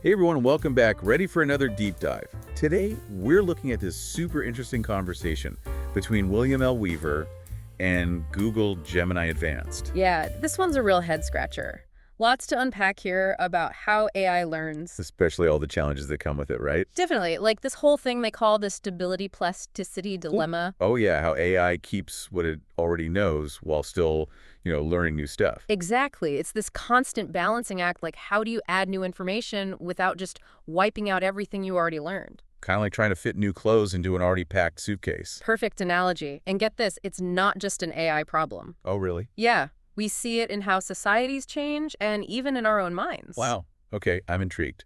Hey everyone, welcome back. Ready for another deep dive. Today, we're looking at this super interesting conversation between William L. Weaver and Google Gemini Advanced. Yeah, this one's a real head-scratcher. Lots to unpack here about how AI learns. Especially all the challenges that come with it, right? Definitely, like this whole thing they call the stability plasticity Ooh. dilemma. Oh yeah, how AI keeps what it already knows while still, learning new stuff. Exactly. It's this constant balancing act, like how do you add new information without just wiping out everything you already learned? Kind of like trying to fit new clothes into an already packed suitcase. Perfect analogy. And get this, it's not just an AI problem. Oh really? Yeah, we see it in how societies change and even in our own minds. Wow. Okay, I'm intrigued.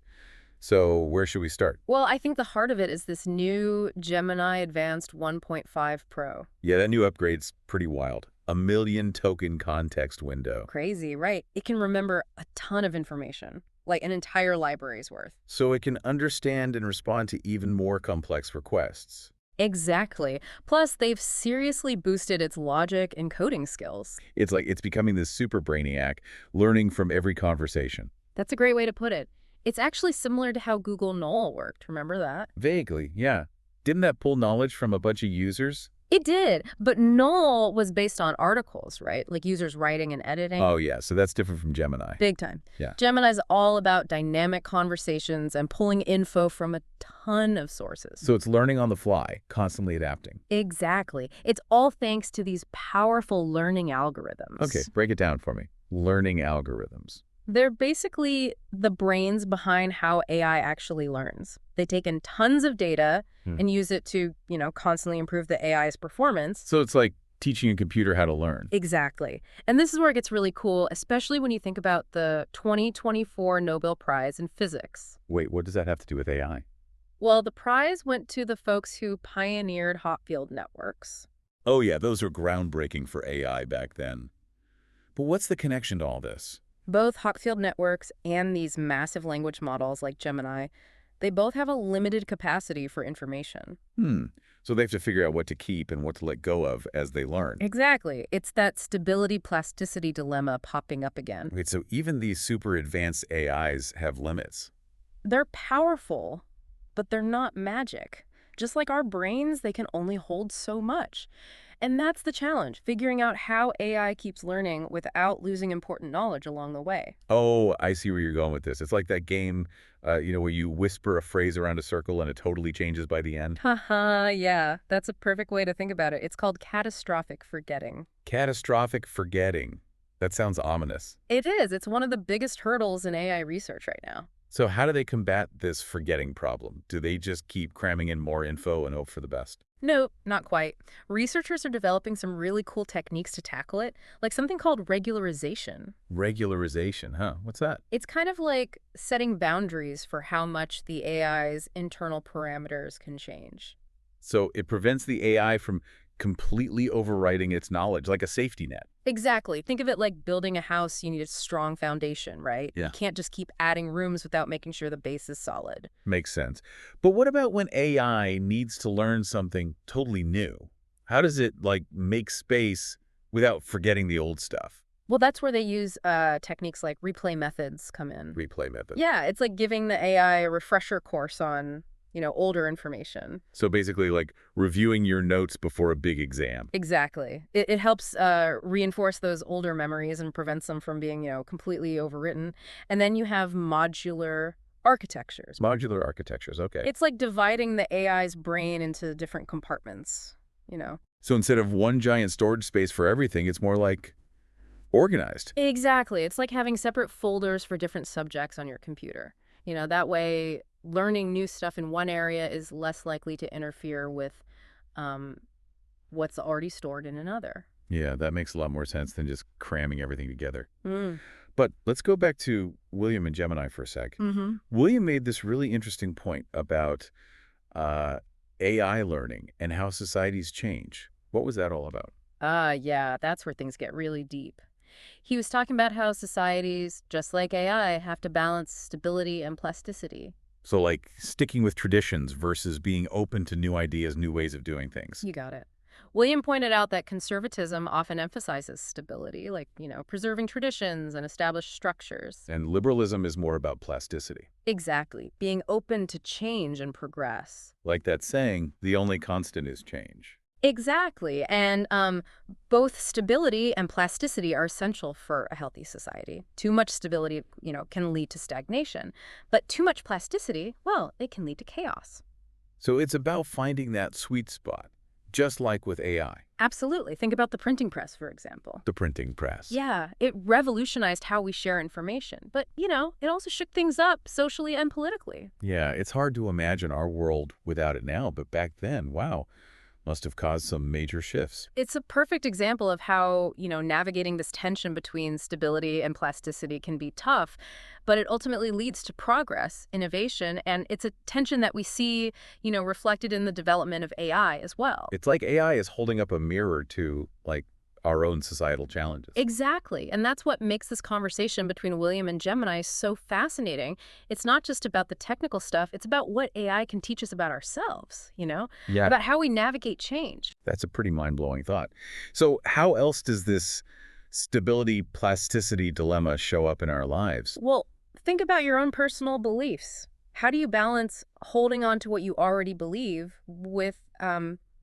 So where should we start? Well, I think the heart of it is this new Gemini Advanced 1.5 Pro. Yeah, that new upgrade's pretty wild. A million token context window. Crazy, right? It can remember a ton of information, like an entire library's worth. So it can understand and respond to even more complex requests. Exactly. Plus, they've seriously boosted its logic and coding skills. It's like it's becoming this super brainiac, learning from every conversation. That's a great way to put it. It's actually similar to how Google Knoll worked. Remember that? Vaguely, yeah. Didn't that pull knowledge from a bunch of users? It did, but Knoll was based on articles, right? Like users writing and editing. Oh, yeah, so that's different from Gemini. Big time. Yeah. Gemini's all about dynamic conversations and pulling info from a ton of sources. So it's learning on the fly, constantly adapting. Exactly. It's all thanks to these powerful learning algorithms. Okay, break it down for me. Learning algorithms. They're basically the brains behind how AI actually learns. They take in tons of data and use it to, constantly improve the AI's performance. So it's like teaching a computer how to learn. Exactly. And this is where it gets really cool, especially when you think about the 2024 Nobel Prize in Physics. Wait, what does that have to do with AI? Well, the prize went to the folks who pioneered hot field networks. Oh yeah, those were groundbreaking for AI back then. But what's the connection to all this? Both hot field networks and these massive language models like Gemini, they both have a limited capacity for information. So they have to figure out what to keep and what to let go of as they learn. Exactly. It's that stability plasticity dilemma popping up again. Wait, so even these super advanced AIs have limits? They're powerful, but they're not magic. Just like our brains, they can only hold so much. And that's the challenge, figuring out how AI keeps learning without losing important knowledge along the way. Oh, I see where you're going with this. It's like that game, where you whisper a phrase around a circle and it totally changes by the end. Haha, yeah, that's a perfect way to think about it. It's called catastrophic forgetting. Catastrophic forgetting. That sounds ominous. It is. It's one of the biggest hurdles in AI research right now. So how do they combat this forgetting problem? Do they just keep cramming in more info and hope for the best? No, not quite. Researchers are developing some really cool techniques to tackle it, like something called regularization. Regularization, huh? What's that? It's kind of like setting boundaries for how much the AI's internal parameters can change. So it prevents the AI from completely overwriting its knowledge, like a safety net. Exactly. Think of it like building a house. You need a strong foundation, right? Yeah. You can't just keep adding rooms without making sure the base is solid. Makes sense. But what about when AI needs to learn something totally new? How does it, make space without forgetting the old stuff? Well, that's where they use techniques like replay methods come in. Replay method. Yeah, it's like giving the AI a refresher course on, older information. So basically like reviewing your notes before a big exam. Exactly. It helps reinforce those older memories and prevents them from being, completely overwritten. And then you have modular architectures. Modular architectures, okay. It's like dividing the AI's brain into different compartments. So instead of one giant storage space for everything, it's more like organized. Exactly. It's like having separate folders for different subjects on your computer. That way learning new stuff in one area is less likely to interfere with what's already stored in another. Yeah, that makes a lot more sense than just cramming everything together. Mm. But let's go back to William and Gemini for a sec. Mm-hmm. William made this really interesting point about AI learning and how societies change. What was that all about? Yeah, that's where things get really deep. He was talking about how societies, just like AI, have to balance stability and plasticity. So like sticking with traditions versus being open to new ideas, new ways of doing things. You got it. William pointed out that conservatism often emphasizes stability, like, preserving traditions and established structures. And liberalism is more about plasticity. Exactly, being open to change and progress. Like that saying, the only constant is change. Exactly. And both stability and plasticity are essential for a healthy society. Too much stability, can lead to stagnation. But too much plasticity, well, it can lead to chaos. So it's about finding that sweet spot, just like with AI. Absolutely. Think about the printing press, for example. The printing press. Yeah, it revolutionized how we share information. But, it also shook things up socially and politically. Yeah, it's hard to imagine our world without it now, but back then, wow, must have caused some major shifts. It's a perfect example of how, navigating this tension between stability and plasticity can be tough, but it ultimately leads to progress, innovation, and it's a tension that we see, reflected in the development of AI as well. It's like AI is holding up a mirror to, like, our own societal challenges. Exactly. And that's what makes this conversation between William and Gemini so fascinating. It's not just about the technical stuff, it's about what AI can teach us about ourselves, Yeah, about how we navigate change. that's a pretty mind-blowing thought. So how else does this stability-plasticity dilemma show up in our lives? Well, think about your own personal beliefs. How do you balance holding on to what you already believe with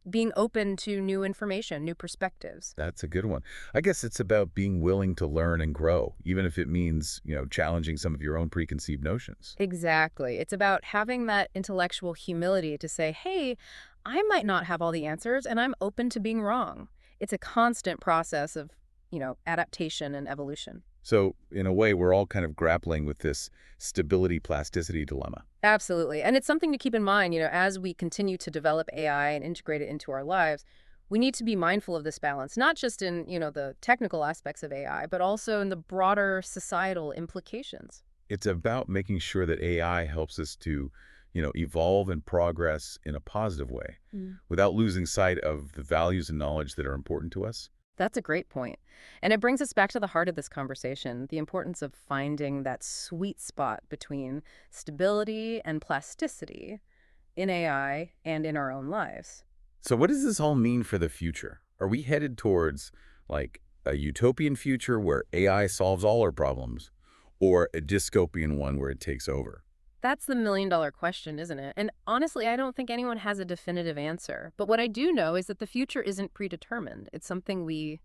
being open to new information, new perspectives? That's a good one. I guess it's about being willing to learn and grow, even if it means, challenging some of your own preconceived notions. Exactly. It's about having that intellectual humility to say, hey, I might not have all the answers and I'm open to being wrong. It's a constant process of, adaptation and evolution. So, in a way, we're all kind of grappling with this stability-plasticity dilemma. Absolutely. And it's something to keep in mind, as we continue to develop AI and integrate it into our lives, we need to be mindful of this balance, not just in, the technical aspects of AI, but also in the broader societal implications. It's about making sure that AI helps us to, evolve and progress in a positive way without losing sight of the values and knowledge that are important to us. That's a great point. And it brings us back to the heart of this conversation, the importance of finding that sweet spot between stability and plasticity in AI and in our own lives. So what does this all mean for the future? Are we headed towards, like, a utopian future where AI solves all our problems, or a dystopian one where it takes over? That's the million-dollar question, isn't it? And honestly, I don't think anyone has a definitive answer. But what I do know is that the future isn't predetermined. It's something we,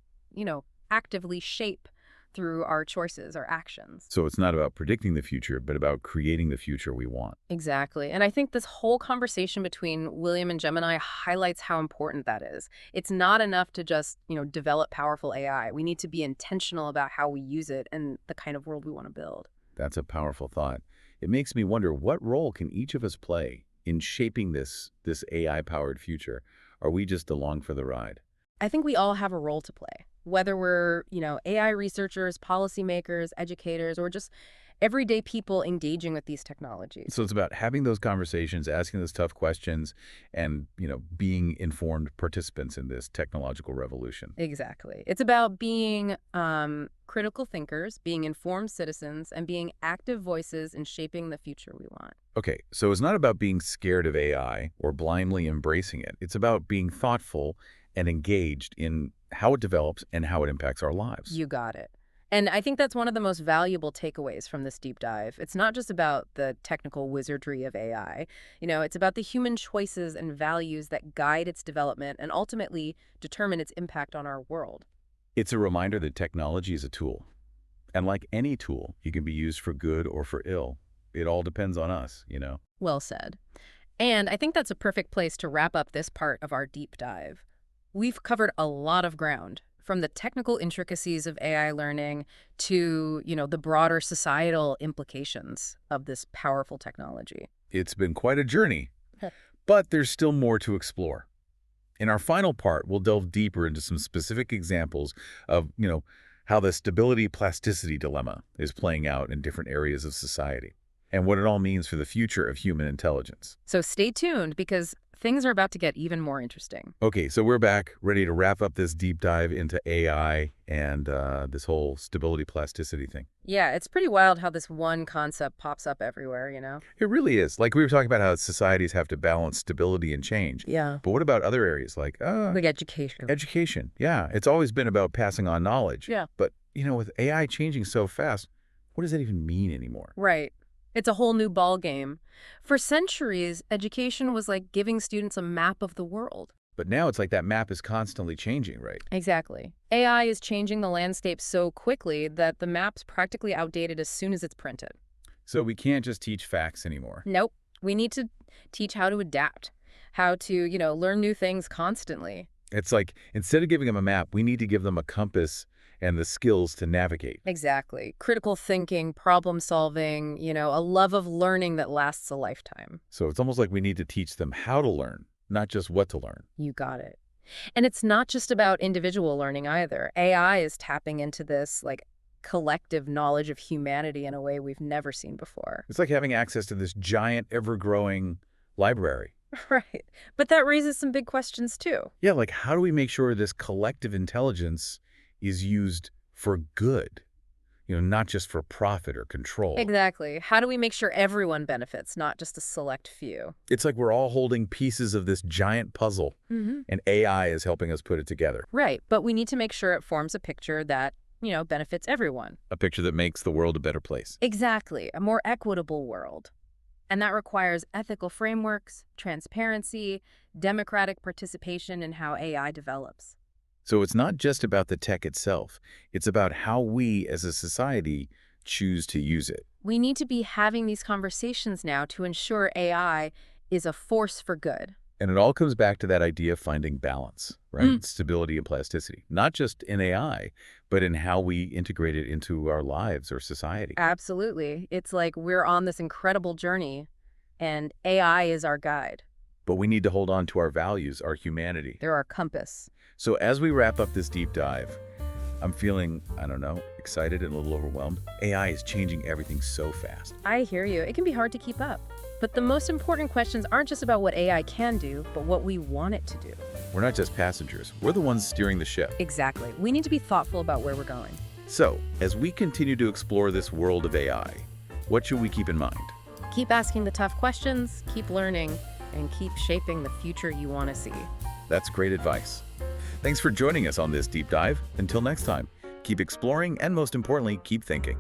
actively shape through our choices, our actions. So it's not about predicting the future, but about creating the future we want. Exactly. And I think this whole conversation between William and Gemini highlights how important that is. It's not enough to just, develop powerful AI. We need to be intentional about how we use it and the kind of world we want to build. That's a powerful thought. It makes me wonder, what role can each of us play in shaping this AI-powered future? Are we just along for the ride? I think we all have a role to play, whether we're, AI researchers, policymakers, educators, or just everyday people engaging with these technologies. So it's about having those conversations, asking those tough questions, and, being informed participants in this technological revolution. Exactly. It's about being critical thinkers, being informed citizens, and being active voices in shaping the future we want. Okay, so it's not about being scared of AI or blindly embracing it. It's about being thoughtful and engaged in how it develops and how it impacts our lives. You got it. And I think that's one of the most valuable takeaways from this deep dive. It's not just about the technical wizardry of AI. It's about the human choices and values that guide its development and ultimately determine its impact on our world. It's a reminder that technology is a tool. And like any tool, it can be used for good or for ill. It all depends on us. Well said. And I think that's a perfect place to wrap up this part of our deep dive. We've covered a lot of ground, from the technical intricacies of AI learning to, the broader societal implications of this powerful technology. It's been quite a journey, but there's still more to explore. In our final part, we'll delve deeper into some specific examples of, how the stability-plasticity dilemma is playing out in different areas of society, and what it all means for the future of human intelligence. So stay tuned, because things are about to get even more interesting. Okay, so we're back, ready to wrap up this deep dive into AI and this whole stability plasticity thing. Yeah, it's pretty wild how this one concept pops up everywhere, you know? It really is. Like we were talking about how societies have to balance stability and change. Yeah. But what about other areas like Like education. education? Yeah, it's always been about passing on knowledge. Yeah. But, with AI changing so fast, what does that even mean anymore? Right. It's a whole new ball game. For centuries, education was like giving students a map of the world. But now it's like that map is constantly changing, right? Exactly. AI is changing the landscape so quickly that the map's practically outdated as soon as it's printed. So we can't just teach facts anymore. Nope. We need to teach how to adapt, how to, learn new things constantly. It's like instead of giving them a map, we need to give them a compass and the skills to navigate. Exactly. Critical thinking, problem solving, a love of learning that lasts a lifetime. So it's almost like we need to teach them how to learn, not just what to learn. You got it. And it's not just about individual learning either. AI is tapping into this, collective knowledge of humanity in a way we've never seen before. It's like having access to this giant, ever-growing library. Right. But that raises some big questions, too. Yeah, like how do we make sure this collective intelligence is used for good, not just for profit or control? Exactly. How do we make sure everyone benefits, not just a select few? It's like we're all holding pieces of this giant puzzle, and AI is helping us put it together. Right. But we need to make sure it forms a picture that, benefits everyone. A picture that makes the world a better place. Exactly. A more equitable world. And that requires ethical frameworks, transparency, democratic participation in how AI develops. So it's not just about the tech itself. It's about how we as a society choose to use it. We need to be having these conversations now to ensure AI is a force for good. And it all comes back to that idea of finding balance, right? Stability and plasticity, not just in AI, but in how we integrate it into our lives or society. Absolutely. It's like we're on this incredible journey, and AI is our guide. But we need to hold on to our values, our humanity. They're our compass. So as we wrap up this deep dive, I'm feeling, excited and a little overwhelmed. AI is changing everything so fast. I hear you. It can be hard to keep up. But the most important questions aren't just about what AI can do, but what we want it to do. We're not just passengers. We're the ones steering the ship. Exactly. We need to be thoughtful about where we're going. So, as we continue to explore this world of AI, what should we keep in mind? Keep asking the tough questions, keep learning, and keep shaping the future you want to see. That's great advice. Thanks for joining us on this deep dive. Until next time, keep exploring and most importantly, keep thinking.